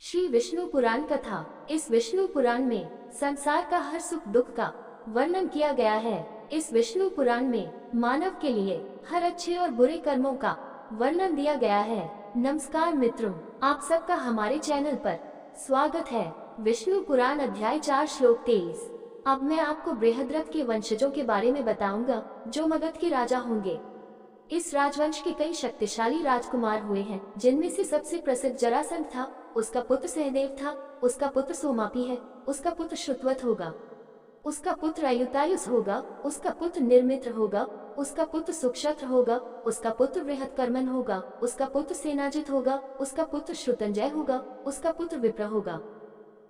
श्री विष्णु पुराण कथा। इस विष्णु पुराण में संसार का हर सुख दुख का वर्णन किया गया है। इस विष्णु पुराण में मानव के लिए हर अच्छे और बुरे कर्मों का वर्णन दिया गया है। नमस्कार मित्रों, आप सबका हमारे चैनल पर स्वागत है। विष्णु पुराण अध्याय 4 श्लोक 23। अब मैं आपको बृहद्रथ के वंशजों के बारे में बताऊंगा जो मगध के राजा होंगे। इस राजवंश के कई शक्तिशाली राजकुमार हुए हैं, जिनमें से सबसे प्रसिद्ध जरासंध था। उसका पुत्र सहदेव था, उसका पुत्र सोमापी है, उसका पुत्र श्रुतवत होगा, उसका पुत्र अयुतायुस होगा, उसका पुत्र निर्मित्र होगा, उसका पुत्र सुक्षत्र होगा, उसका पुत्र बृहत्कर्मन होगा, उसका पुत्र सेनाजित होगा, उसका पुत्र श्रुतंजय होगा, उसका पुत्र विप्र होगा,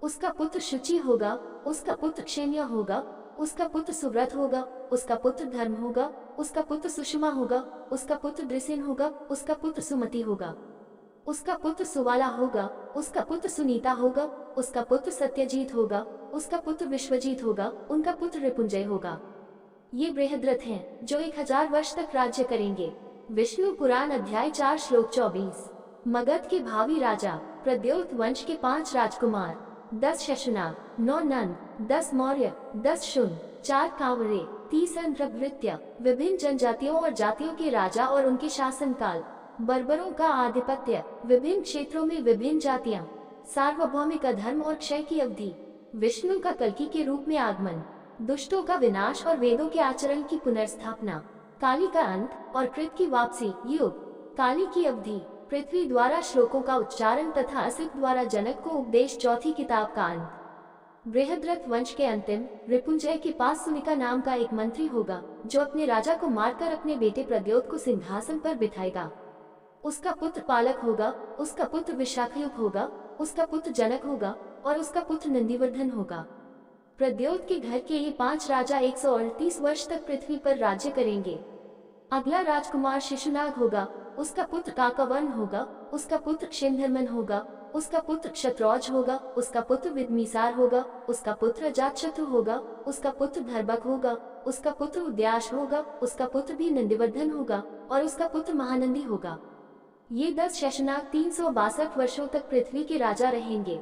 उसका पुत्र शुचि होगा, उसका पुत्र क्षेम्य होगा, उसका पुत्र सुव्रत होगा, उसका पुत्र धर्म होगा, उसका पुत्र सुषमा होगा, उसका पुत्र दृसेन होगा, उसका पुत्र सुमति होगा, उसका पुत्र सुवाला होगा, उसका पुत्र सुनीता होगा, उसका पुत्र सत्यजीत होगा, उसका पुत्र विश्वजीत होगा, उनका पुत्र रिपुंजय होगा। ये बृहद्रथ हैं जो 1000 वर्ष तक राज्य करेंगे। विष्णु पुराण अध्याय 4 श्लोक 24। मगध के भावी राजा प्रद्योत वंश के 5 राजकुमार, 10 शशनाग, 9 नंद, 10 मौर्य, 10 शुंग, 4 कांवरे, 30 अंध्रभृत्य, विभिन्न जनजातियों और जातियों के राजा और उनके शासनकाल, बर्बरों का आधिपत्य, विभिन्न क्षेत्रों में विभिन्न जातियां, सार्वभौमिक अधर्म और क्षय की अवधि, विष्णु का कल्कि के रूप में आगमन, दुष्टों का विनाश और वेदों के आचरण की पुनर्स्थापना, काली का अंत और कृत की वापसी, युग, काली की अवधि, पृथ्वी द्वारा श्लोकों का उच्चारण तथा असित द्वारा जनक को उपदेश, चौथी किताब का अंत। बृहद्रथ वंश के अंतिम रिपुंजय के पास सुनिका नाम का एक मंत्री होगा जो अपने राजा को मारकर अपने बेटे प्रद्योत को सिंहासन पर बिठाएगा। उसका पुत्र पालक होगा, उसका पुत्र विशाखयुग होगा, उसका पुत्र जनक होगा और उसका पुत्र नंदीवर्धन होगा। प्रद्योत के घर के ये 5 राजा 138 वर्ष तक पृथ्वी पर राज्य करेंगे। अगला राजकुमार शिशुनाग होगा, उसका पुत्र काकवर्ण होगा, उसका पुत्र क्षेमधर्मन होगा, उसका पुत्र क्षत्रौज होगा, उसका पुत्र विदमीसार होगा, उसका पुत्र अजातशत्रु होगा, उसका पुत्र धर्बक होगा, उसका पुत्र उद्याश होगा, उसका पुत्र भी नंदीवर्धन होगा और उसका पुत्र महानंदी होगा। ये 10 शशनाग 362 वर्षों तक पृथ्वी के राजा रहेंगे।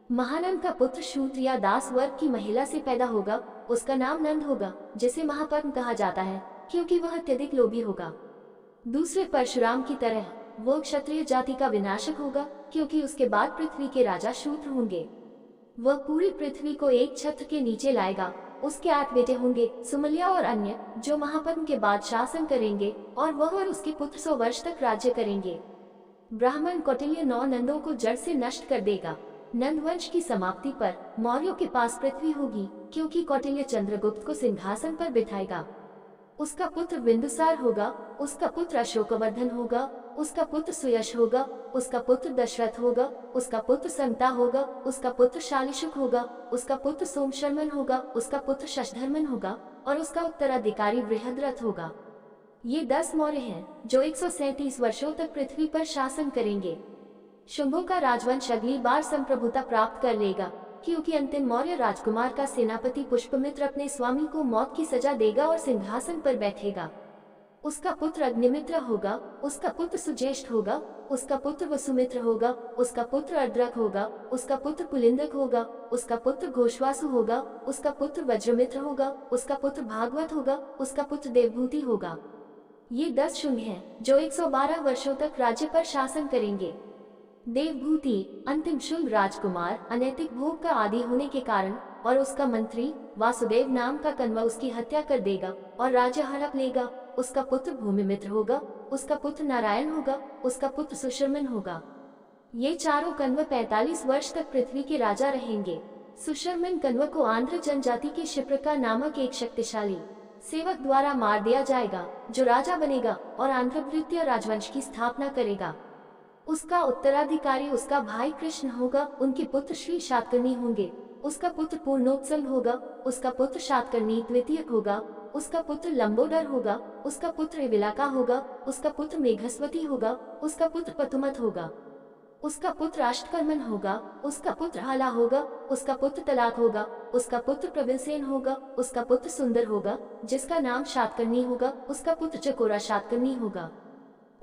महानंद का पुत्र शूद्र या दास वर्ग की महिला से पैदा होगा, उसका नाम नंद होगा, जिसे महापद्म कहा जाता है क्योंकि वह अत्यधिक लोभी होगा। दूसरे परशुराम की तरह वो क्षत्रिय जाति का विनाशक होगा क्योंकि उसके बाद पृथ्वी के राजा शूद्र होंगे। वह पूरी पृथ्वी को एक छत्र के नीचे लाएगा। उसके 8 बेटे होंगे, सुमल्या और अन्य, जो महापद्म के बाद शासन करेंगे और वह और उसके पुत्र 100 वर्ष तक राज्य करेंगे। ब्राह्मण कौटिल्य 9 नंदों को जड़ से नष्ट कर देगा। नंद वंश की समाप्ति पर मौर्यों के पास पृथ्वी होगी क्योंकि कौटिल्य चंद्रगुप्त को सिंहासन पर बिठाएगा। उसका पुत्र बिंदुसार होगा, उसका पुत्र अशोकवर्धन होगा, उसका पुत्र सुयश होगा, उसका पुत्र दशरथ होगा, उसका पुत्र संता होगा, उसका पुत्र शालिशुक होगा, उसका पुत्र सोमशर्मन होगा, उसका पुत्र शशधर्मन होगा और उसका उत्तराधिकारी बृहद्रथ होगा। ये 10 मौर्य हैं जो 137 वर्षों तक पृथ्वी पर शासन करेंगे। शुंभों का राजवंश अगली बार संप्रभुता प्राप्त कर लेगा क्योंकि अंतिम मौर्य राजकुमार का सेनापति पुष्पमित्र अपने स्वामी को मौत की सजा देगा और सिंहासन पर बैठेगा। उसका पुत्र अग्निमित्र होगा, उसका पुत्र सुज्येष्ठ होगा, उसका पुत्र वसुमित्र होगा, उसका पुत्र अर्द्रक होगा, उसका पुत्र पुलिंदक होगा, उसका पुत्र घोषवासु होगा, उसका पुत्र वज्रमित्र होगा, उसका पुत्र भागवत होगा, उसका पुत्र देवभूति होगा। ये 10 शुंग हैं जो 112 वर्षों तक राज्य पर शासन करेंगे। देवभूति अंतिम शुंग राजकुमार अनैतिक भोग का आदि होने के कारण और उसका मंत्री वासुदेव नाम का कण्व उसकी हत्या कर देगा और राज्य हड़प लेगा। उसका पुत्र भूमिमित्र होगा, उसका पुत्र नारायण होगा, उसका पुत्र सुशर्मन होगा। ये चारों कण्व 45 वर्ष तक पृथ्वी के राजा रहेंगे। सुशर्मन कण्व को आंध्र जनजाति के शिप्रका नामक एक शक्तिशाली सेवक द्वारा मार दिया जाएगा जो राजा बनेगा और आंध्रभृत्य राजवंश की स्थापना करेगा। उसका उत्तराधिकारी उसका भाई कृष्ण होगा, उनके पुत्र श्री शातकर्णी होंगे, उसका पुत्र पूर्णोत्सव होगा, उसका पुत्र शातकर्णी द्वितीयक होगा, उसका पुत्र लंबोदर होगा, उसका पुत्र इविलाका होगा, उसका पुत्र मेघस्वती होगा, उसका पुत्र पतुमत होगा, उसका पुत्र अष्टकर्मन होगा, उसका पुत्र हाला होगा, उसका पुत्र तलाक होगा, उसका पुत्र प्रविलसेन होगा, उसका पुत्र सुंदर होगा जिसका नाम शातकर्णी होगा, उसका पुत्र चकोरा शातकर्णी होगा,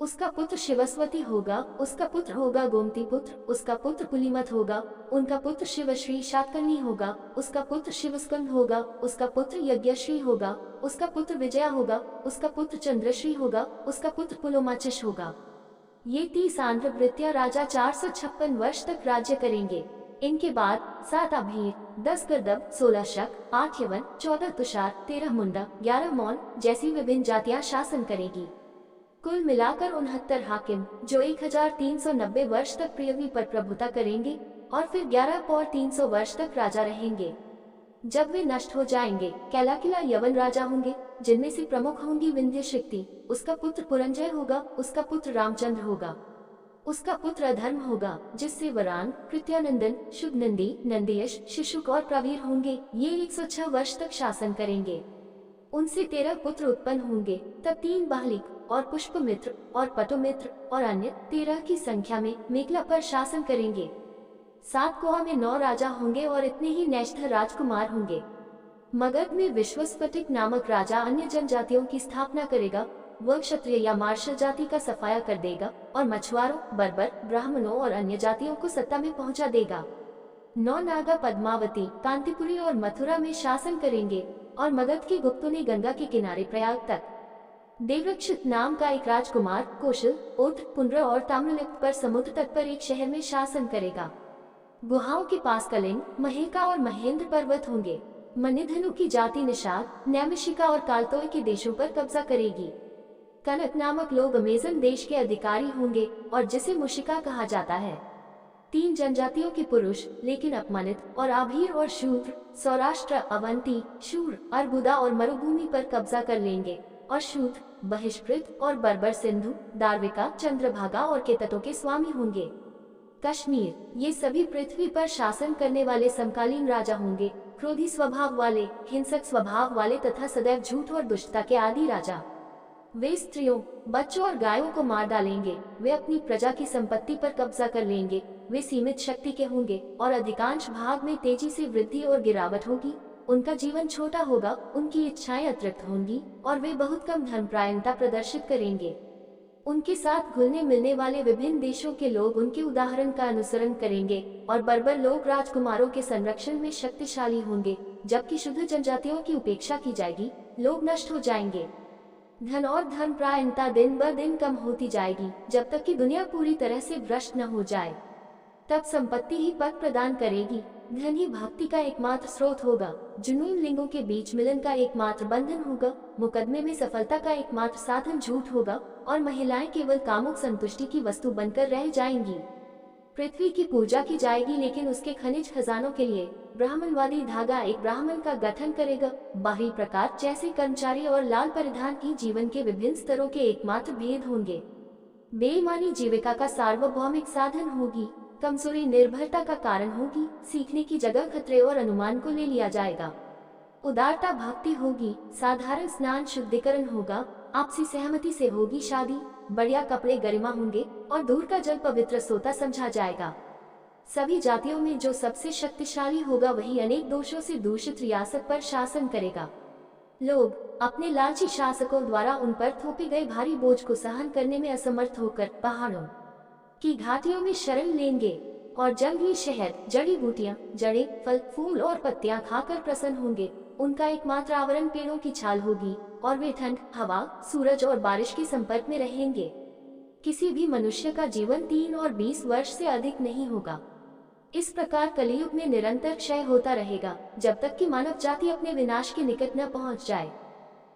उसका पुत्र शिवस्वती होगा, उसका पुत्र होगा गोमती पुत्र, उसका पुत्र पुलिमत होगा, उनका पुत्र शिवश्री शातकर्णी होगा, उसका पुत्र शिवस्कंद होगा, उसका पुत्र यज्ञश्री होगा, उसका पुत्र विजया होगा, उसका पुत्र चंद्रश्री होगा, उसका पुत्र पुलोमाचिश होगा। ये 30 आंध्र वृत्तियां राजा 456 वर्ष तक राज्य करेंगे। इनके बाद 7 अभीर, 10 गर्दभ, 16 शक, 8 यवन, 14 तुषार, 13 मुंडा, 11 मौन जैसी विभिन्न जातियां शासन करेगी। कुल मिलाकर 69 हाकिम, जो 1390 वर्ष तक पृथ्वी पर प्रभुता करेंगे और फिर 11 और 300 वर्ष तक राजा रहेंगे। जब वे नष्ट हो जाएंगे, कैलाकिला यवन राजा होंगे, जिनमें से प्रमुख होंगी विंध्य शक्ति, उसका पुत्र पुरंजय होगा, उसका पुत्र रामचंद्र होगा, उसका पुत्र अधर्म होगा, जिससे वरान, कृत्यानंदन, शुभनंदी, नंदीयश, शिशुक और प्रवीर होंगे। ये 106 वर्ष तक शासन करेंगे। उनसे 13 पुत्र उत्पन्न होंगे। तब 3 बालिक और पुष्पमित्र और पटुमित्र और अन्य 13 की संख्या में मेखला पर शासन करेंगे। 7 कोहा में 9 राजा होंगे और इतने ही नैष्ठ राजकुमार होंगे। मगध में विश्वस्फटिक नामक राजा अन्य जनजातियों की स्थापना करेगा। वह क्षत्रिय या मार्शल जाति का सफाया कर देगा और मछुआरों, बर्बर, ब्राह्मणों और अन्य जातियों को सत्ता में पहुंचा देगा। 9 नागा पद्मावती, कांतिपुरी और मथुरा में शासन करेंगे और मगध के गुप्तों ने गंगा के किनारे प्रयाग तक। देवरक्षित नाम का एक राजकुमार कौशल, ओट, पुंड्र और ताम्रलिप्त पर समुद्र तट पर एक शहर में शासन करेगा। गुहाओं के पास कलिंग, महेका और महेंद्र पर्वत होंगे। मणिधनु की जाति निषाद, नैमिषिका और कालतोय के देशों पर कब्जा करेगी। कनक नामक लोग अमेजन देश के अधिकारी होंगे और जिसे मुशिका कहा जाता है। 3 जनजातियों के पुरुष लेकिन अपमानित और आभीर और शूद्र सौराष्ट्र, अवंती, शूर, अर्बुदा और मरुभूमि पर कब्जा कर लेंगे और शूद्र, बहिष्कृत और बर्बर सिंधु, दार्विका, चंद्रभागा और के तटों के स्वामी होंगे। कश्मीर, ये सभी पृथ्वी पर शासन करने वाले समकालीन राजा होंगे, क्रोधी स्वभाव वाले, हिंसक स्वभाव वाले तथा सदैव झूठ और दुष्टता के आदि राजा। वे स्त्रियों, बच्चों और गायों को मार डालेंगे। वे अपनी प्रजा की संपत्ति पर कब्जा कर लेंगे। वे सीमित शक्ति के होंगे और अधिकांश भाग में तेजी से वृद्धि और गिरावट होगी। उनका जीवन छोटा होगा, उनकी इच्छाएं अतृप्त होंगी और वे बहुत कम धर्मपरायणता प्रदर्शित करेंगे। उनके साथ घुलने मिलने वाले विभिन्न देशों के लोग उनके उदाहरण का अनुसरण करेंगे और बर्बर लोग राजकुमारों के संरक्षण में शक्तिशाली होंगे, जबकि शुद्ध जनजातियों की उपेक्षा की जाएगी। लोग नष्ट हो जाएंगे। धन और धर्मपरायणता दिन ब दिन कम होती जाएगी, जब तक कि दुनिया पूरी तरह से भ्रष्ट न हो जाए। तब संपत्ति ही पद प्रदान करेगी। धन ही भक्ति का एकमात्र स्रोत होगा। जुनून लिंगों के बीच मिलन का एकमात्र बंधन होगा। मुकदमे में सफलता का एकमात्र साधन झूठ होगा और महिलाएं केवल कामुक संतुष्टि की वस्तु बनकर रह जाएंगी। पृथ्वी की पूजा की जाएगी, लेकिन उसके खनिज खजानों के लिए ब्राह्मणवादी धागा एक ब्राह्मण का गठन करेगा। बाहरी प्रकार जैसे कर्मचारी और लाल परिधान की जीवन के विभिन्न स्तरों के एकमात्र भेद होंगे। बेईमानी जीविका का सार्वभौमिक साधन होगी। कमजोरी निर्भरता का कारण होगी। सीखने की जगह खतरे और अनुमान को ले लिया जाएगा। उदारता भक्ति होगी। साधारण स्नान शुद्धिकरण होगा। आपसी सहमति से होगी शादी। बढ़िया कपड़े गरिमा होंगे और दूर का जल पवित्र सोता समझा जाएगा। सभी जातियों में जो सबसे शक्तिशाली होगा वही अनेक दोषों से दूषित रियासत पर शासन करेगा। लोग अपने लालची शासकों द्वारा उन पर थोपे गए भारी बोझ को सहन करने में असमर्थ होकर पहाड़ों की घाटियों में शरण लेंगे और जंगली शहद, जड़ी बूटियां, जड़ें, फल, फूल और पत्तियां खाकर प्रसन्न होंगे। उनका एकमात्र आवरण पेड़ों की छाल होगी और वे ठंड, हवा, सूरज और बारिश के संपर्क में रहेंगे। किसी भी मनुष्य का जीवन 3 और 20 वर्ष से अधिक नहीं होगा। इस प्रकार कलियुग में निरंतर क्षय होता रहेगा, जब तक कि मानव जाति अपने विनाश के निकट न पहुंच जाए।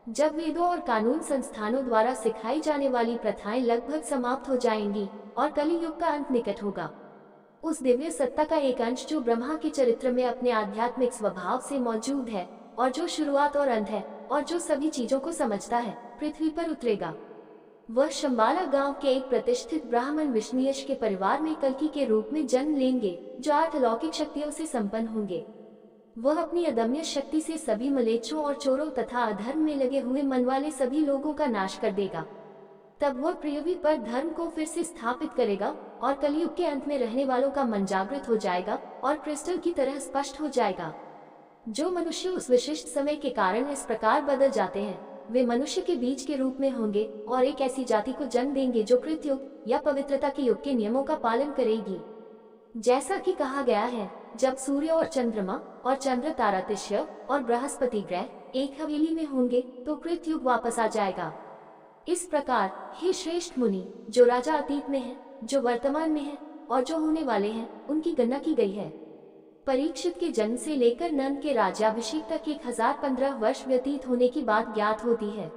जब वेदों और कानून संस्थानों द्वारा सिखाई जाने वाली प्रथाएं लगभग समाप्त हो जाएंगी और कलियुग का अंत निकट होगा, उस दिव्य सत्ता का एक अंश जो ब्रह्मा के चरित्र में अपने आध्यात्मिक स्वभाव से मौजूद है और जो शुरुआत और अंत है और जो सभी चीजों को समझता है, पृथ्वी पर उतरेगा। वह शंबाला गांव के एक प्रतिष्ठित ब्राह्मण विष्णुयश के परिवार में कल्कि के रूप में जन्म लेंगे, जो 8 अलौकिक शक्तियों से संपन्न होंगे। वह अपनी अदम्य शक्ति से सभी मलेच्छों और चोरों तथा अधर्म में लगे हुए मन वाले सभी लोगों का नाश कर देगा। तब वह पृथ्वी पर धर्म को फिर से स्थापित करेगा और कलियुग के अंत में रहने वालों का मन जागृत हो जाएगा और क्रिस्टल की तरह स्पष्ट हो जाएगा। जो मनुष्य उस विशिष्ट समय के कारण इस प्रकार बदल जाते हैं, वे मनुष्य के बीज के रूप में होंगे और एक ऐसी जाति को जन्म देंगे जो कृतयुग या पवित्रता के युग के नियमों का पालन करेगी। जैसा कि कहा गया है, जब सूर्य और चंद्रमा और चंद्र तारा तिष्य और बृहस्पति ग्रह एक हवेली में होंगे तो कृतयुग वापस आ जाएगा। इस प्रकार हे श्रेष्ठ मुनि, जो राजा अतीत में है, जो वर्तमान में है और जो होने वाले हैं, उनकी गणना की गई है। परीक्षित के जन्म से लेकर नंद के राज्याभिषेक तक 1015 वर्ष व्यतीत होने की बात ज्ञात होती है।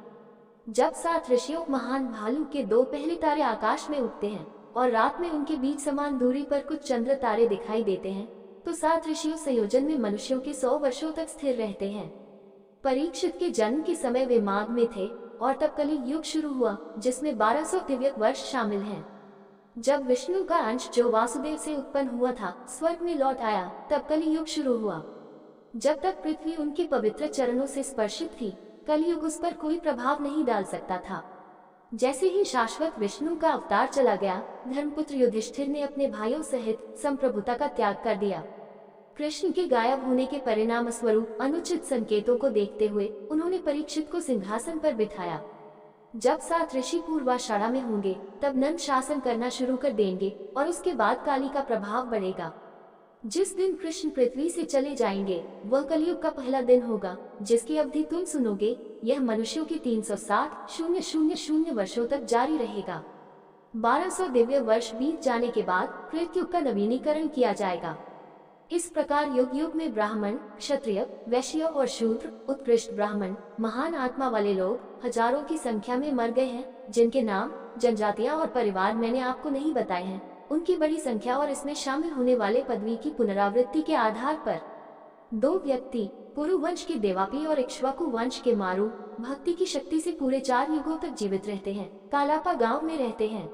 जब 7 ऋषियों महान भालू के 2 पहले तारे आकाश में उगते हैं और रात में उनके बीच समान दूरी पर कुछ चंद्र तारे दिखाई देते हैं, तो 7 ऋषियों संयोजन में मनुष्यों के 100 वर्षों तक स्थिर रहते हैं। परीक्षित के जन्म के समय वे माघ में थे और तब कलि युग शुरू हुआ, जिसमें 1200 दिव्य वर्ष शामिल हैं। जब विष्णु का अंश जो वासुदेव से उत्पन्न हुआ था स्वर्ग में लौट आया, तब कलि युग शुरू हुआ। जब तक पृथ्वी उनके पवित्र चरणों से स्पर्शित थी, कलयुग उस पर कोई प्रभाव नहीं डाल सकता था। जैसे ही शाश्वत विष्णु का अवतार चला गया, धर्मपुत्र युधिष्ठिर ने अपने भाइयों सहित संप्रभुता का त्याग कर दिया। कृष्ण के गायब होने के परिणाम स्वरूप अनुचित संकेतों को देखते हुए उन्होंने परीक्षित को सिंहासन पर बिठाया। जब 7 ऋषि पूर्वाषाढ़ा में होंगे, तब नंद शासन करना शुरू कर देंगे और उसके बाद काली का प्रभाव बढ़ेगा। जिस दिन कृष्ण पृथ्वी से चले जाएंगे, वह कलयुग का पहला दिन होगा, जिसकी अवधि तुम सुनोगे। यह मनुष्यों की 360,000 वर्षों तक जारी रहेगा। 1200 दिव्य वर्ष बीत जाने के बाद कृतयुग का नवीनीकरण किया जाएगा। इस प्रकार युग युग में ब्राह्मण, क्षत्रिय, वैश्य और शूद्र, उत्कृष्ट ब्राह्मण, महान आत्मा वाले लोग हजारों की संख्या में मर गए हैं, जिनके नाम, जनजातियां और परिवार मैंने आपको नहीं बताए हैं। उनकी बड़ी संख्या और इसमें शामिल होने वाले पदवी की पुनरावृत्ति के आधार पर 2 व्यक्ति, पुरु वंश के देवापी और इक्ष्वाकु वंश के मारु, भक्ति की शक्ति से पूरे 4 युगों तक जीवित रहते हैं, कालापा गांव में रहते हैं।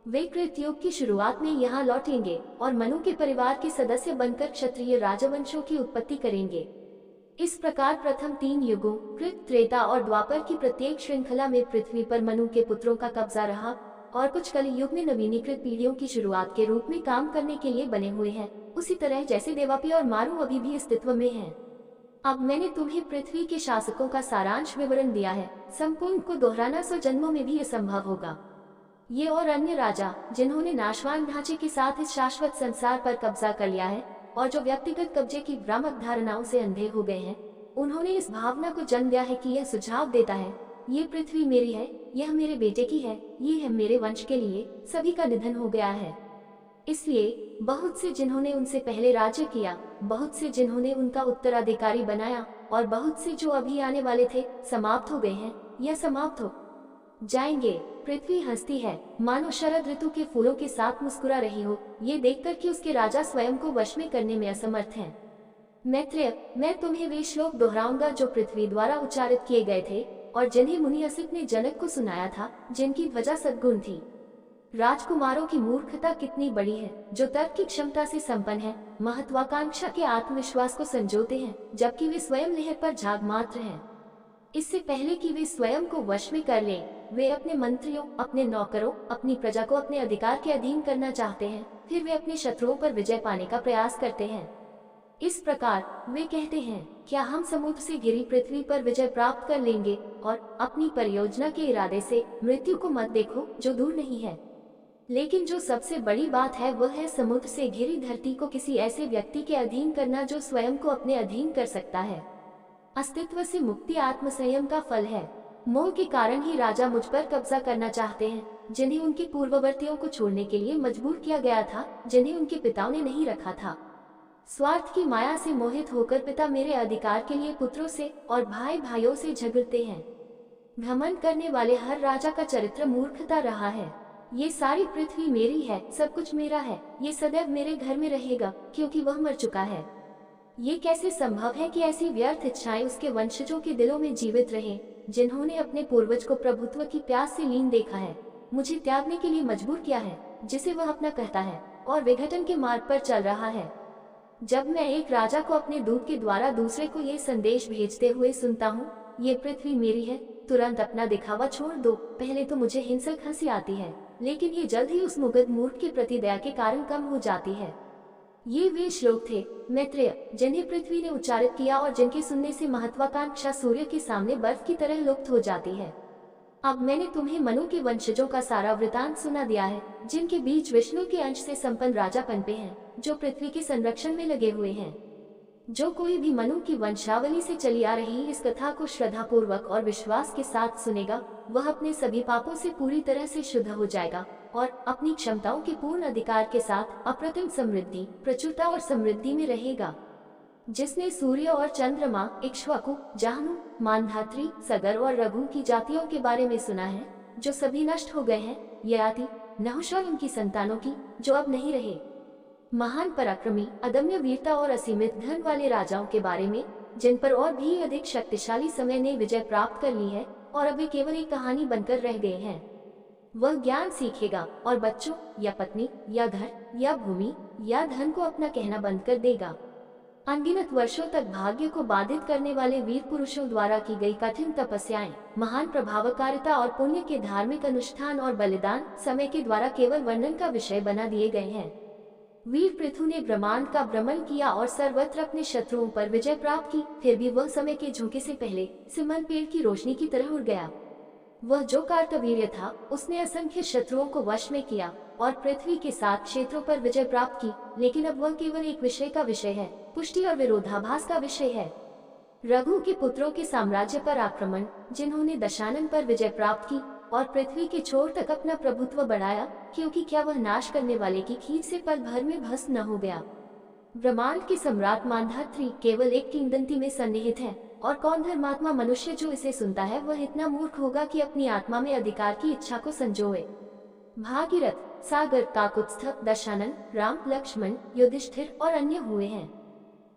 वे कृतयुग की शुरुआत में यहाँ लौटेंगे और मनु के परिवार के सदस्य बनकर क्षत्रिय राजवंशों की उत्पत्ति करेंगे। इस प्रकार प्रथम 3 युगों, कृत, त्रेता और द्वापर की प्रत्येक श्रृंखला में पृथ्वी पर मनु के पुत्रों का कब्जा रहा और कुछ कलयुग में नवीनीकृत पीढ़ियों की शुरुआत के रूप में काम करने के लिए बने हुए हैं, उसी तरह जैसे देवापी और मारु अभी भी अस्तित्व में हैं। अब मैंने तुम्हें पृथ्वी के शासकों का सारांश विवरण दिया है। संपूर्ण को दोहराना 100 जन्मों में भी असंभव होगा। ये और अन्य राजा, जिन्होंने नाशवान ढांचे के साथ इस शाश्वत संसार पर कब्जा कर लिया है और जो व्यक्तिगत कब्जे की भ्रामक धारणाओं से अंधे हो गए हैं, उन्होंने इस भावना को जन्म दिया है कि यह सुझाव देता है, ये पृथ्वी मेरी है, यह मेरे बेटे की है, ये है मेरे वंश के लिए, सभी का निधन हो गया है। इसलिए बहुत से जिन्होंने उनसे पहले राज्य किया, बहुत से जिन्होंने उनका उत्तराधिकारी बनाया और बहुत से जो अभी आने वाले थे, समाप्त हो गए हैं या समाप्त हो जाएंगे। पृथ्वी हंसती है, मानो शरद ऋतु के फूलों के साथ मुस्कुरा रही हो, ये देखकर कि उसके राजा स्वयं को वश में करने में असमर्थ हैं। मैत्रेय, मैं तुम्हें वे श्लोक दोहराऊंगा जो पृथ्वी द्वारा उच्चारित किए गए थे और जिन्हें मुनि असित ने जनक को सुनाया था, जिनकी ध्वजा सद्गुण थी। राजकुमारों की मूर्खता कितनी बड़ी है, जो तर्क की क्षमता से संपन्न है, महत्वाकांक्षा के आत्मविश्वास को संजोते हैं, जबकि वे स्वयं लहर पर झाग मात्र हैं। इससे पहले कि वे स्वयं को वश में कर लें, वे अपने मंत्रियों, अपने नौकरों, अपनी प्रजा को अपने अधिकार के अधीन करना चाहते हैं, फिर वे अपने शत्रुओं पर विजय पाने का प्रयास करते हैं। इस प्रकार वे कहते हैं, क्या हम समुद्र से घिरी पृथ्वी पर विजय प्राप्त कर लेंगे, और अपनी परियोजना के इरादे से मृत्यु को मत देखो जो दूर नहीं है। लेकिन जो सबसे बड़ी बात है वह है समुद्र से घिरी धरती को किसी ऐसे व्यक्ति के अधीन करना जो स्वयं को अपने अधीन कर सकता है। अस्तित्व से मुक्ति आत्मसंयम का फल है। मोह के कारण ही राजा मुझ पर कब्जा करना चाहते हैं, जिन्हें उनके पूर्ववर्तियों को छोड़ने के लिए मजबूर किया गया था, जिन्हें उनके पिताओं ने नहीं रखा था। स्वार्थ की माया से मोहित होकर पिता मेरे अधिकार के लिए पुत्रों से और भाई भाइयों से झगड़ते हैं। घमंड करने वाले हर राजा का चरित्र मूर्खता रहा है। ये सारी पृथ्वी मेरी है, सब कुछ मेरा है, ये सदैव मेरे घर में रहेगा, क्योंकि वह मर चुका है। ये कैसे संभव है कि ऐसी व्यर्थ इच्छाएं उसके वंशजों के दिलों में जीवित रहें, जिन्होंने अपने पूर्वज को प्रभुत्व की प्यास से लीन देखा है, मुझे त्यागने के लिए मजबूर किया है, जिसे वह अपना कहता है, और विघटन के मार्ग पर चल रहा है। जब मैं एक राजा को अपने दूत के द्वारा दूसरे को ये संदेश भेजते हुए सुनता हूँ, ये पृथ्वी मेरी है, तुरंत अपना दिखावा छोड़ दो। पहले तो मुझे हिंसक हंसी आती है, लेकिन ये जल्द ही उस मुग्ध मूर्ख के प्रति दया के कारण कम हो जाती है। ये वे श्लोक थे मैत्रेय, जिन्हें पृथ्वी ने उच्चारित किया और जिनके सुनने से महत्वाकांक्षा सूर्य के सामने बर्फ की तरह लुप्त हो जाती है। अब मैंने तुम्हें मनु के वंशजों का सारा वृतांत सुना दिया है, जिनके बीच विष्णु के अंश से संपन्न राजा पनपे हैं, जो पृथ्वी के संरक्षण में लगे हुए हैं। जो कोई भी मनु की वंशावली से चली आ रही इस कथा को श्रद्धापूर्वक और विश्वास के साथ सुनेगा, वह अपने सभी पापों से पूरी तरह से शुद्ध हो जाएगा और अपनी क्षमताओं के पूर्ण अधिकार के साथ अप्रतिम समृद्धि, प्रचुरता और समृद्धि में रहेगा। जिसने सूर्य और चंद्रमा, इक्ष्वाकु, जाहनु, मानधात्री, सगर और रघु की जातियों के बारे में सुना है, जो सभी नष्ट हो गए हैं, ययाति, नहुष और उनकी संतानों की, जो अब नहीं रहे। महान पराक्रमी, अदम्य वीरता और असीमित धन वाले राजाओं के बारे में, जिन पर और भी अधिक शक्तिशाली समय ने विजय प्राप्त कर ली है और अब वे केवल एक कहानी बनकर रह गए हैं। वह ज्ञान सीखेगा और बच्चों या पत्नी या घर या भूमि या धन को अपना कहना बंद कर देगा। अनगिनत वर्षों तक भाग्य को बाधित करने वाले वीर पुरुषों द्वारा की गई कठिन तपस्याएं, महान प्रभावकारिता और पुण्य के धार्मिक अनुष्ठान और बलिदान समय के द्वारा केवल वर्णन का विषय बना दिए गए हैं। वीर पृथु ने ब्रह्मांड का भ्रमण किया और सर्वत्र अपने शत्रुओं पर विजय प्राप्त की, फिर भी वह समय के झोंके से पहले सिमन पेड़ की रोशनी की तरह उड़ गया। वह जो कार्तवीर्य था, उसने असंख्य शत्रुओं को वश में किया और पृथ्वी के 7 क्षेत्रों पर विजय प्राप्त की, लेकिन अब वह केवल एक विषय का विषय है, पुष्टि और विरोधाभास का विषय है। रघु के पुत्रों के साम्राज्य पर आक्रमण, जिन्होंने दशानन पर विजय प्राप्त की और पृथ्वी के छोर तक अपना प्रभुत्व बढ़ाया, क्योंकि क्या वह नाश करने वाले की खींच से पल भर में भस्म न हो गया। ब्रह्मांड के सम्राट मानधात्री केवल एक किंवदंती में सन्निहित है, और कौन धर्मात्मा मनुष्य जो इसे सुनता है वह इतना मूर्ख होगा कि अपनी आत्मा में अधिकार की इच्छा को संजोए। भागीरथ, सागर, काकुत्स्थ, दशानन, राम, लक्ष्मण, युधिष्ठिर और अन्य हुए हैं।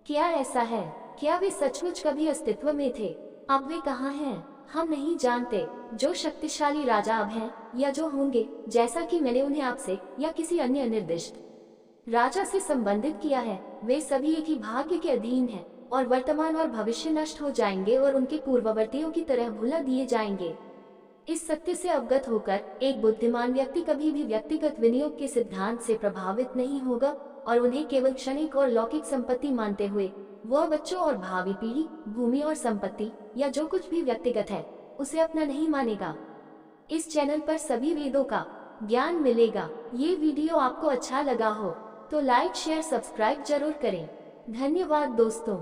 क्या ऐसा है? क्या वे सचमुच कभी अस्तित्व में थे? अब वे कहाँ हैं? हम नहीं जानते। जो शक्तिशाली राजा अब हैं या जो होंगे, जैसा कि मैंने उन्हें आपसे या किसी अन्य निर्दिष्ट राजा से संबंधित किया है, वे सभी एक ही भाग्य के अधीन हैं और वर्तमान और भविष्य नष्ट हो जाएंगे और उनके पूर्ववर्तियों की तरह भुला दिए जाएंगे। इस सत्य से अवगत होकर एक बुद्धिमान व्यक्ति कभी भी व्यक्तिगत विनियोग के सिद्धांत से प्रभावित नहीं होगा और उन्हें केवल क्षणिक और लौकिक संपत्ति मानते हुए वह बच्चों और भावी पीढ़ी, भूमि और संपत्ति या जो कुछ भी व्यक्तिगत है उसे अपना नहीं मानेगा। इस चैनल पर सभी वेदों का ज्ञान मिलेगा। ये वीडियो आपको अच्छा लगा हो तो लाइक, शेयर, सब्सक्राइब जरूर करें। धन्यवाद दोस्तों।